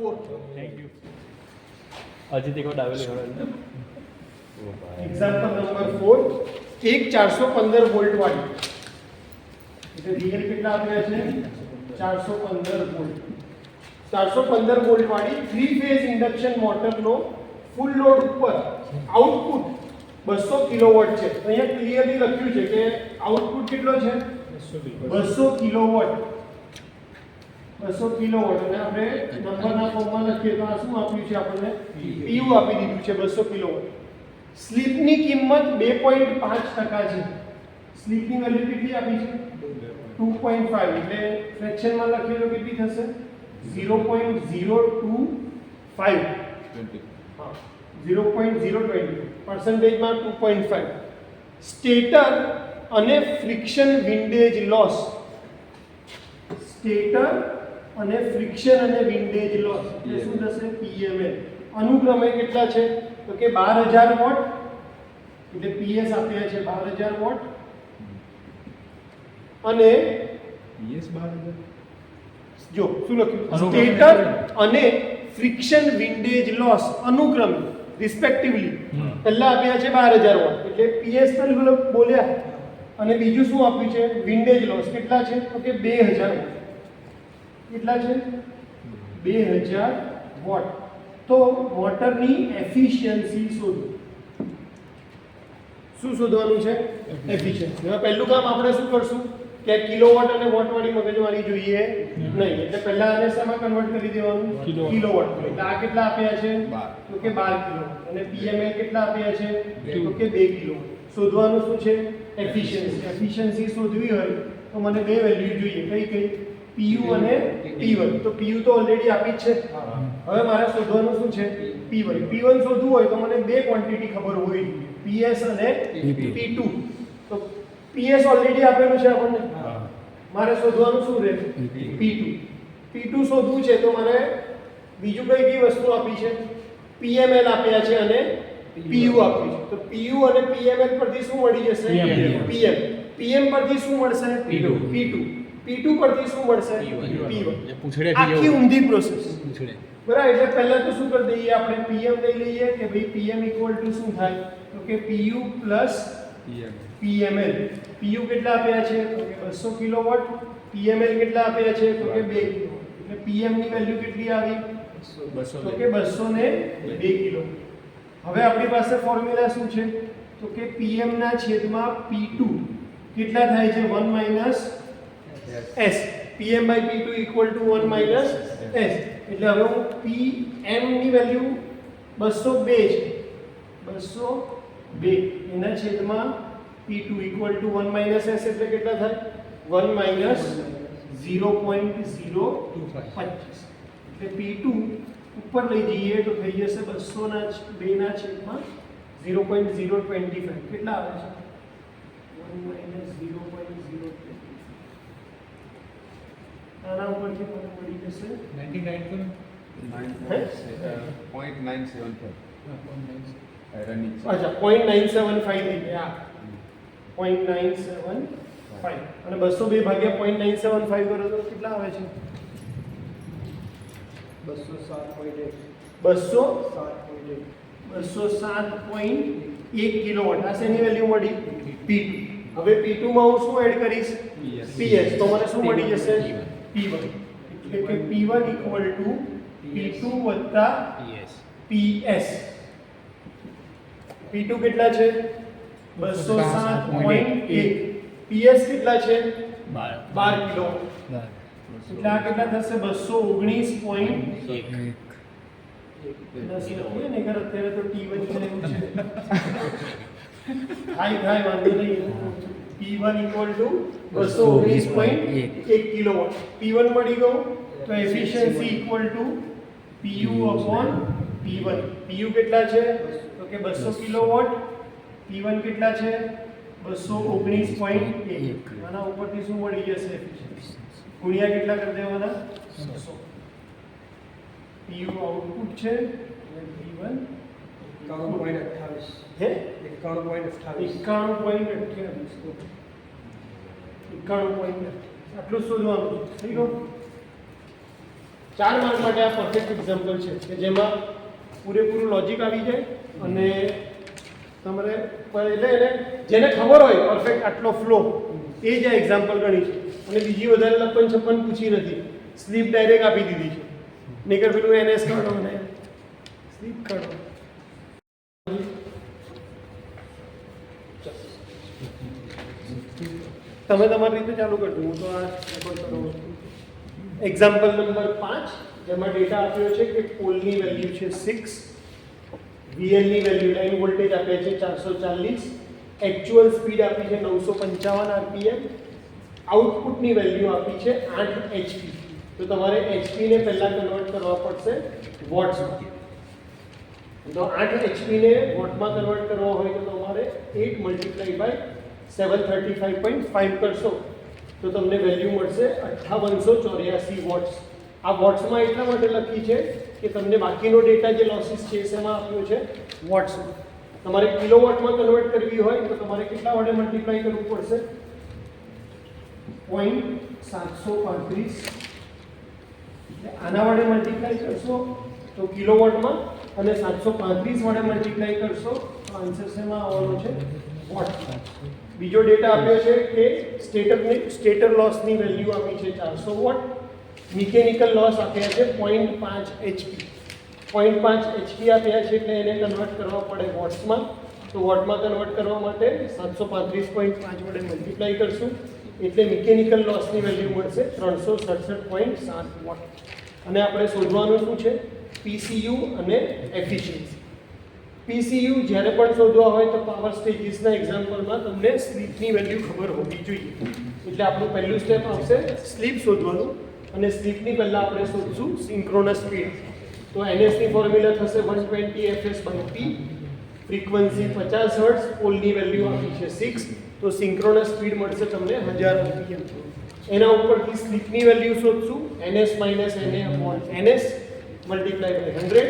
4. Thank you Ajit એક ડાવેલી હવે example number 4, એક 415 વોલ્ટ વાળી, એટલે રિયલ કેટલા આપ્યા છે 415 વોલ્ટ, 415 વોલ્ટ વાળી 3 ફેઝ ઇન્ડક્શન મોટરનો ફૂલ લોડ ઉપર આઉટપુટ 200 કિલોવોટ છે. તો અહીંયા ક્લિયરલી લખ્યું છે કે આઉટપુટ કેટલો છે 200 કિલોવોટ, 200 કિલોવોટ. અને આપણે નંબરના ફોર્મમાં લખીએ તો આ શું આપ્યું છે આપણને PU આપી દીધું છે 200 કિલોવોટ. સ્લીપની કિંમત 2.5% છે. સ્લીપની વેલ્યુ કેટલી આપી છે 2.5, એટલે ફ્રેક્શનમાં લખીએ તો કેટલી થશે 0.025, હા 0.020, પર્સન્ટેજમાં 2.5. સ્ટેટર અને ફ્રિક્શન વિન્ડેજ લોસ, સ્ટેટર અને ફ્રિક્શન અને વિન્ડેજ લોસ એટલે શું થશે PML. અનુક્રમે કેટલા છે તો કે 12000 વોટ, એટલે PS આપ્યા છે 12000 વોટ, અને PS 12000 જો શું લખ્યું સ્ટેટર અને ફ્રિક્શન વિન્ડેજ લોસ અનુક્રમે રિસ્પેક્ટિવલી પહેલા આપ્યા છે 12000 વોટ, એટલે PS તો બોલ્યા, અને બીજું શું આપ્યું છે વિન્ડેજ લોસ કેટલા છે તો કે 2000 વોટ. કેટલા છે 2000 વોટ. તો મોટરની એફિશિયન્સી શોધો. શું શોધવાનું છે એફિશિયન્સી. હવે પહેલું કામ આપણે શું કરશું કે કિલોવોટ અને વોટ વાળી મગજમારી જોઈએ નહીં, એટલે પહેલા આને શેમાં કન્વર્ટ કરી દેવાનું કિલોવોટ. એટલે આ કેટલા આપ્યા છે તો કે 12 કિલોવોટ, અને PML કેટલા આપ્યા છે તો કે 2 કિલોવોટ. શોધવાનું શું છે એફિશિયન્સી. એફિશિયન્સી શોધવી હોય તો મને બે વેલ્યુ જોઈએ, કઈ કઈ PU અને P1. તો PU તો ઓલરેડી આપી જ છે, હવે મારે શોધવાનું શું છે P1. P1 શોધવું હોય તો મને બે ક્વોન્ટિટી ખબર હોવી જોઈએ, PS અને P2. તો PS ઓલરેડી આપેલું છે આપણને, મારે શોધવાનું શું રહે P2. P2 શોધવું છે તો મારે બીજું કઈ કઈ વસ્તુ આપી છે PML આપ્યા છે અને PU આપ્યું છે. તો PU અને PML પરથી શું મળી જશે PM. PM પરથી શું મળશે P2. P2 પરથી શું મળશે P1. આખી ઊંધી પ્રોસેસ બરાબર. એટલે પહેલા તો શું કરી દઈએ આપણે PM લઈ લઈએ કે ભાઈ PM ઇક્વલ ટુ શું થાય તો કે PU પ્લસ PML. PU કેટલા આપ્યા છે તો કે 200 કિલોવોટ, PML કેટલા આપ્યા છે તો કે 2 કિલોવોટ. એટલે PM ની વેલ્યુ કેટલી આવી તો કે 202 કિલોવોટ. હવે આપણી પાસે ફોર્મ્યુલા શું છે તો કે PM ના છેદમાં P2 કેટલા થાય છે 1 minus S. PM by P2 equal to 1 minus S. એટલે હવે હું PM ની વેલ્યુ 202 છે, 202 એના છેદમાં P2 equal to 1 minus S એટલે કેટલા થાય 1 minus 0.025. એટલે P2 ઉપર લઈ જઈએ તો થઈ જશે 202 ના છેદમાં 0.025. કેટલા આવે છે 1 minus 0.025. આના ઉપરથી મને મળી જશે 0.975. અચ્છા 0.975 થઈ ગયા, 0.975, અને 202 ભાગ્યા 0.975 કરો તો કેટલા આવે છે 207.1 કિલોવોટ. આ શેની વેલ્યુ મળી P2. હવે P2 માં હું શું એડ કરીશ PS, તો મને શું મળી જશે P1. એટલે કે P1 ઇક્વલ ટુ P2 વત્તા PS. P2 કેટલા છે 207.1, PS કેટલા છે 12 કિલોવોટ. એટલે આ કેટલા થશે 219.1. ને કર અત્યારે તો T1 છે એવું છે થાય વાંધો નહીં. P1 equal to 219.1 kilowatt. P1 મળી ગયો તો efficiency equal to PU upon P1. PU કેટલા છે તો કે 200 કિલોવોટ, P1 કેટલા છે 219.1. આના ઉપરથી શું મળી જશે એફિશિયન્સી ગુણ્યા કેટલા કરી દેવાના 100. PU આઉટપુટ છે અને P1 91.28 હે 91.28 આટલું શોધવાનું થઈ ગયું. 4 માર્ક માટે આ પરફેક્ટ એક્ઝામ્પલ છે કે જેમાં પૂરેપૂરું લોજિક આવી જાય અને તમારે એટલે એને જેને ખબર હોય પરફેક્ટ આટલો ફ્લો એ જ આ એક્ઝામ્પલ ગણી છે અને બીજી વધારે લપન છપ્પન પૂછી નથી, સ્લીપ ડાયરેક્ટ આપી દીધી છે. નહીંતર પેલું NS કાઢો અને સ્લીપ કાઢો. તમે તમારી રીતે ચાલુ કરજો, હું તો આ રેકોર્ડ કરું છું. એક્ઝામ્પલ નંબર 5 જેમાં ડેટા આપ્યો છે કે પોલની વેલ્યુ છે 6, VL ની વેલ્યુ લાઇન વોલ્ટેજ આપ્યા છે 440, એક્ચ્યુઅલ સ્પીડ આપી છે 955 RPM, આઉટપુટની વેલ્યુ આપી છે 8 HP. તો તમારે HP ને પહેલા કન્વર્ટ કરવા પડશે વોટ્સમાં. તો 8 HP ને વોટમાં કન્વર્ટ કરવા હોય તો તમારે 8 × 735.5 કરશો તો તમને વેલ્યુ મળશે 5884 વોટ્સ. આ વોટ્સમાં એટલા માટે લખી છે કે તમને બાકીનો ડેટા જે લોસીસ છે એમાં આપ્યો છે વોટ્સમાં. તમારે કિલોવોટમાં કન્વર્ટ કરવી હોય તો તમારે કેટલા વડે મલ્ટીપ્લાય કરવું પડશે? 0.735. આના વડે મલ્ટીપ્લાય કરશો તો કિલોવોટમાં અને 735 વડે મલ્ટીપ્લાય કરશો તો આન્સર શેમાં આવવાનો છે? વોટમાં. બીજો ડેટા આપ્યો છે કે સ્ટેટર લોસની વેલ્યુ આપી છે 400 વોટ, મિકેનિકલ લોસ આપ્યા છે 0.5 HP. 0.5 HP આપ્યા છે એટલે એને કન્વર્ટ કરવા પડે વોટ્સમાં. તો વોટમાં કન્વર્ટ કરવા માટે 735.5 વડે મલ્ટીપ્લાય કરશું એટલે મિકેનિકલ લોસની વેલ્યુ મળશે 367.7 વોટ. અને આપણે શોધવાનું શું છે? PCU અને એફિશિયન્સી. PCU જ્યારે પણ શોધવા હોય તો પાવર સ્ટેજીસના એક્ઝામ્પલમાં તમને સ્લીપની વેલ્યુ ખબર હોવી જોઈએ. એટલે આપણું પહેલું સ્ટેપ આવશે સ્લીપ શોધવાનું અને સ્લીપની પહેલાં આપણે શોધશું સિન્ક્રોનસ સ્પીડ. તો NS ની ફોર્મ્યુલા થશે 120 fs/p, ફ્રીક્વન્સી 50 હર્ટ્ઝ, પોલની વેલ્યુ આપી છે 6, તો સિન્ક્રોનસ સ્પીડ મળશે તમને 1000 RPM. એના ઉપરથી સ્લીપની વેલ્યુ શોધશું NS - NA/NS multiply by 100.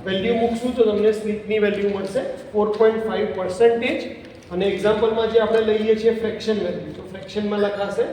Value મૂકશું તો તમને સ્લીપની વેલ્યુ મળશે 4.5%. અને એક્ઝામ્પલમાં જે આપણે લઈએ છીએ ફ્રેક્શન વેલ્યુ, તો ફ્રેક્શનમાં લખાશે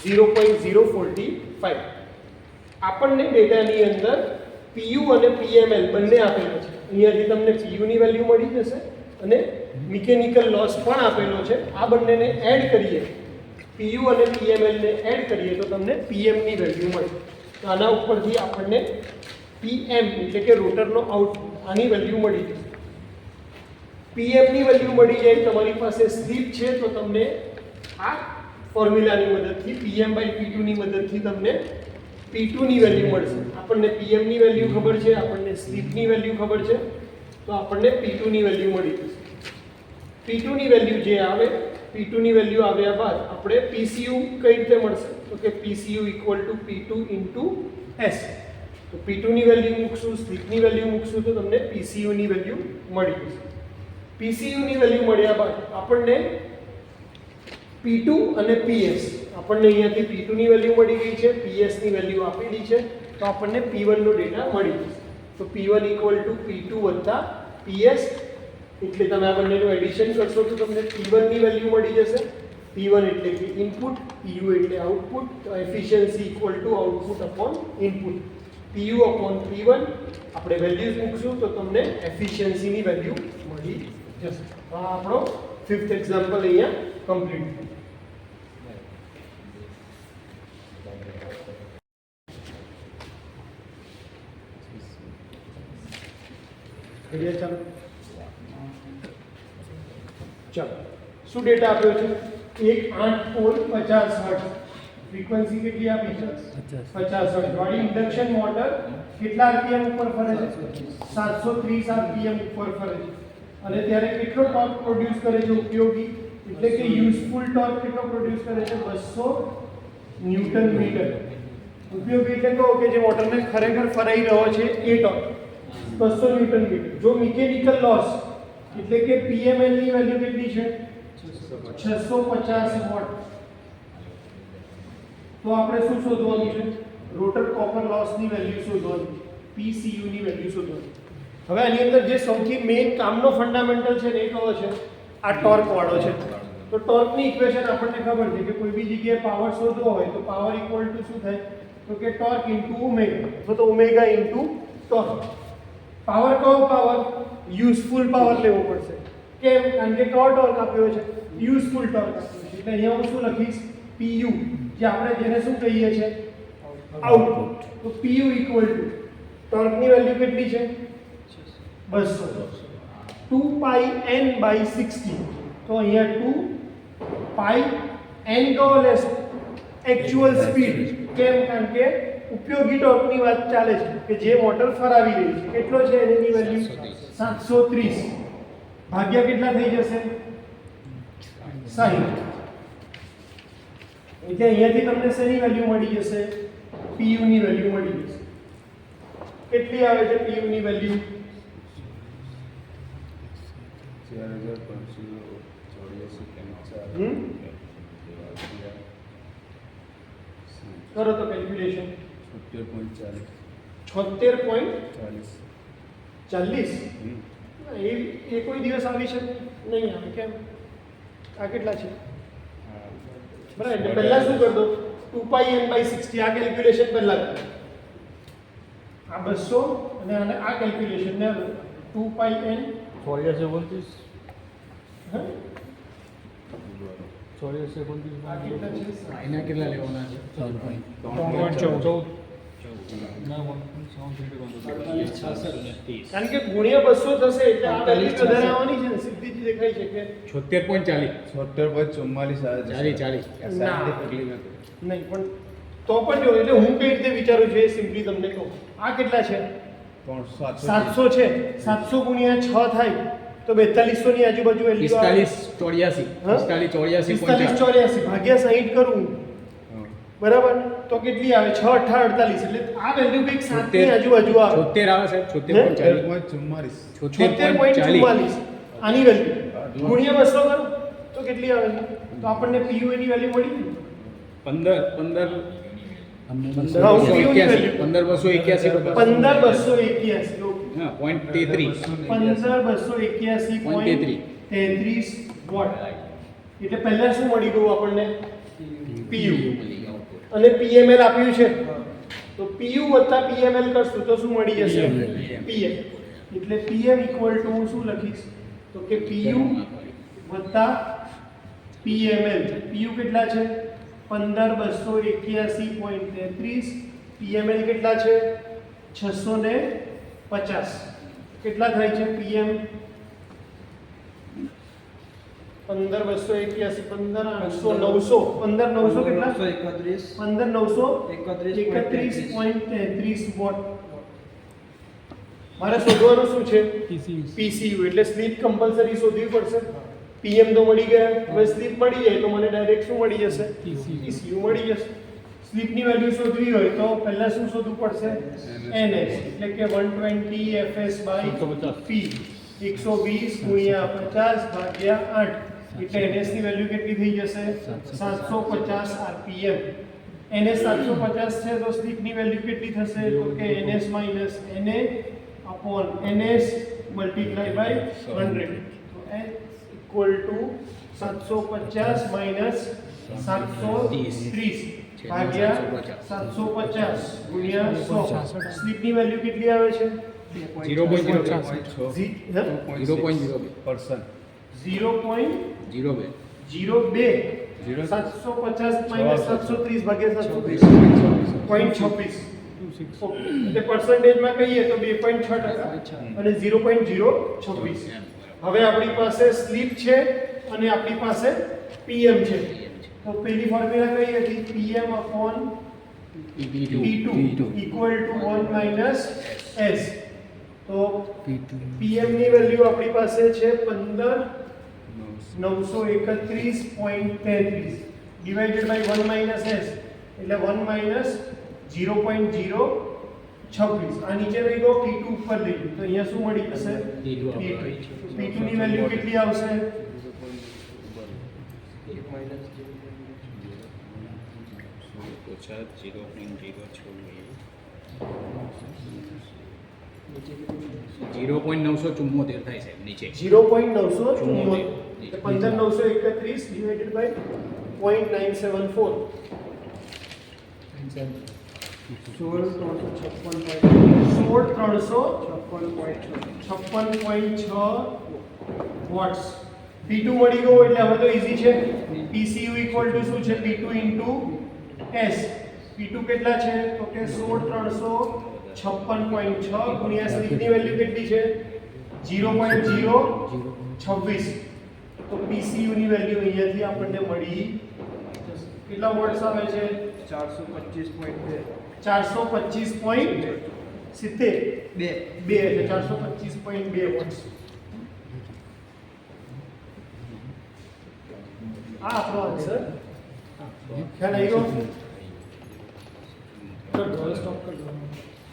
0.045. આપણને ડેટાની અંદર PU અને PML બંને આપેલો છે. અહીંયાથી તમને PU ની વેલ્યુ મળી જશે અને મિકેનિકલ લોસ પણ આપેલો છે. આ બંનેને એડ કરીએ, PU અને PML ને એડ કરીએ તો તમને PM ની વેલ્યુ મળે. તો આના ઉપરથી આપણને PM એટલે કે રોટરનો આઉટપુટ આની વેલ્યુ મળી જશે. PM ની વેલ્યુ મળી જાય, તમારી પાસે સ્લીપ છે તો તમને આ ફોર્મ્યુલાની મદદથી PM/P2 ની મદદથી તમને P2 ની વેલ્યુ મળશે. આપણને PM ની વેલ્યુ ખબર છે, આપણને સ્લીપની વેલ્યુ ખબર છે, તો આપણને P2 ની વેલ્યુ મળી જશે. P2 ની વેલ્યુ જે આવે, P2 ની વેલ્યુ આવ્યા બાદ આપણે PCU કઈ રીતે મળશે? તો કે PCU = P2 × S. તો P2 ની વેલ્યુ મૂકશું, સ્લીપની વેલ્યુ મૂકશું તો તમને PCU ની વેલ્યુ મળી જશે. PCU ની વેલ્યુ મળ્યા બાદ આપણને P2 અને PS, આપણને અહીંયાથી P2 ની વેલ્યુ મળી ગઈ છે, PS ની વેલ્યુ આપેલી છે, તો આપણને P1 નો ડેટા મળી જશે. તો P1 = P2 + PS, એટલે તમે આ બંનેનું એડિશન કરશો તો તમને P1 ની વેલ્યુ મળી જશે. P1 એટલે કે ઇનપુટ, PU એટલે આઉટપુટ, તો એફિશિયન્સી = આઉટપુટ/ઇનપુટ. PU/P1 આપણે વેલ્યુઝ મૂકશું તો તમને એફિશિયન્સીની વેલ્યુ મળી જશે. તો આ આપણો 5th એક્ઝામ્પલ અહીંયા કમ્પ્લીટ. ચાલો શું ડેટા આપ્યો છે? એક 8 પોલ 50 હર્ટ્ઝ, ફ્રીક્વન્સી કેટલી આપી છે? 50 હર્ટ્ઝ વાળી ઇન્ડક્શન મોટર કેટલા RPM ઉપર ફરે છે? 730 RPM ઉપર ફરે છે. અને ત્યારે કેટલો ટોર્ક પ્રોડ્યુસ કરે છે? ઉપયોગી એટલે કે યુઝફુલ ટોર્ક કેટલો પ્રોડ્યુસ કરે છે? 200 ન્યૂટન મીટર. ઉપયોગી એટલે કહો કે જે મોટરને ખરેખર ફરાઈ રહ્યો છે એ ટોર્ક 200 ન્યૂટન મીટર. જો મિકેનિકલ લોસ એટલે કે PML ની વેલ્યુ કેટલી છે? 650 વોટ. તો આપણે શું શોધવાનું છે? રોટર કોપર લોસની વેલ્યુ શોધવાની, PCU ની વેલ્યુ શોધવાની. હવે આની અંદર જે સૌથી મેઇન કામનો ફંડામેન્ટલ છે ને એ કયો છે? આ ટોર્ક વાળો છે. તો ટોર્કની ઇક્વેશન આપણને ખબર છે કે કોઈ બી જગ્યાએ પાવર શોધવો હોય તો પાવર = શું થાય? તો કે ટોર્ક ઇન્ટુ ઓમેગા અથવા તો ઓમેગા ઇન્ટુ ટોર્ક. પાવર કયો પાવર? યુઝફુલ પાવર લેવો પડશે. કેમ? કારણ કે કયો ટોર્ક આપ્યો છે? યુઝફુલ ટોર્ક આપ્યો છે. એટલે અહીંયા હું શું લખીશ? PU, જે આપણે જેને શું કહીએ છીએ? આઉટપુટ. તો PU ઇક્વલ ટુ ટોર્કની વેલ્યુ કેટલી છે? 200. 2 પાઈ n બાય 60. તો અહીંયા 2 પાઈ n કયો લેશે? Actual speed. કેમ? કારણ કે ઉપયોગી ટોર્કની વાત ચાલે છે કે જે મોટર ફરાવી રહી છે. કેટલો છે એની વેલ્યુ? 730 ભાગ્યા કેટલા થઈ જશે? 60. એટલે અહીંયાથી તમને શેની વેલ્યુ મળી જશે? PU ની વેલ્યુ મળી જશે. કેટલી આવે છે PU ની વેલ્યુ? 4584 કરો તો કેલ્ક્યુલેશન. 76.40 76.40. એ કોઈ દિવસ આવી છે નહીં આવે. કેમ? આ કેટલા છે? બરાબર. એટલે પહેલા શું કર દો? 2 પાઈ n બાય 60 આ કેલ્ક્યુલેશન પહેલા કરો. આ 200 અને આને આ કેલ્ક્યુલેશન ને 2 પાઈ n 8429 હા 8429 આ કેટલા છે? એના કેટલા લેવાના છે? 3.14 કારણ કે ગુણ્યા 200 થશે એટલે આ વેલ્યુ વધારે આવવાની છે ને. સીધી જ દેખાય છે કે 76.40 ના. નહીં પણ તો પણ જો એટલે હું કઈ રીતે વિચારું છું એ સિમ્પલી તમને કહું. આ કેટલા છે? 700 છે. 700 ગુણ્યા 6 થાય તો 4200 ની આજુબાજુ વેલ્યુ આવે. 4584 ભાગ્યા 60 કરું બરાબર તો કેટલી આવે? 6 8 48 એટલે આ વેલ્યુ કંઈક 7 ની આજુબાજુ આવે. 76 આવે સાહેબ 76.44 આની વેલ્યુ ગુણ્યા 200 કરો તો કેટલી આવે છે? તો આપણને PU ની વેલ્યુ મળી ગઈ. 15281 વોટ. એટલે પહેલા શું મળી ગયું આપણને? PU. અને PML આપ્યું છે તો PU વત્તા PML કરશું તો શું મળી જશે? PM. એટલે PM ઇક્વલ ટુ હું શું લખીશ? તો કે PU વત્તા PML. PU કેટલા છે? 15281.33. PML કેટલા છે? 650. કેટલા થાય છે PM? 15281 15900 15900 કેટલા? 15931.33 વોટ. મારે શોધવાનું શું છે? PCU. એટલે સ્લીપ કમ્પલસરી શોધવી પડશે. PM તો મળી ગયા. હવે સ્લીપ મળી જાય તો મને ડાયરેક્ટ શું મળી જશે? PCU મળી જશે. સ્લીપની વેલ્યુ શોધવી હોય તો પહેલા શું શોધવું પડશે? NS. એટલે કે 120 fs બાય P. 120 ગુણ્યા 50 ભાગ્યા 8. એટલે NS ની વેલ્યુ કેટલી થઈ જશે? 750 rpm. NS 750 છે તો સ્લીપની વેલ્યુ કેટલી થશે? તો કે NS minus NA upon NS multiply by 100. તો n ઇક્વલ ટુ 750 માઈનસ 730 ભાગ્યા 750 ગુણ્યા 100. સ્લીપની વેલ્યુ કેટલી આવે છે? 0.02. 750 માઈનસ 730 ભાગ્યા 730.26. એટલે પર્સન્ટેજમાં કહીએ તો 2.6% અને 0.026. હવે આપણી પાસે સ્લીપ છે અને આપણી પાસે PM છે. તો પહેલી ફોર્મ્યુલા કઈ હતી? PM upon P2 equal to 1 minus S. તો PM ની વેલ્યુ આપણી પાસે છે 15931.33 ડિવાઇડેડ બાય 1 minus S એટલે 1 minus 0.026. આ નીચે લઈ ગયો P2 ઉપર લઈ ગયો તો અહીંયા શું મળી જશે? P2 ની વેલ્યુ કેટલી આવશે? 0.974 થાય છે નીચે 0.974. 15931 ડિવાઇડેડ બાય 0.974. 16,356.6 વોટ્સ. P2 મળી ગયો એટલે હવે તો ઈઝી છે. PCU ઇક્વલ ટુ શું છે? P2 into S. P2 કેટલા છે? તો કે 16,356.6 ગુણ્યા સ્લીપની વેલ્યુ કેટલી છે? 0.026. તો PCU ની વેલ્યુ અહીંયાથી આપણને મળી જશે. કેટલા વોટ્સ આવે છે? 425.2. 425.2 એટલે 425.2 વોટ્સ. આ આપણો આન્સર. ખ્યાલ આવી ગયો? ચલો સ્ટોપ કરી દો.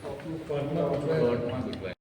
શોર્ટમાં ગોઠવાય.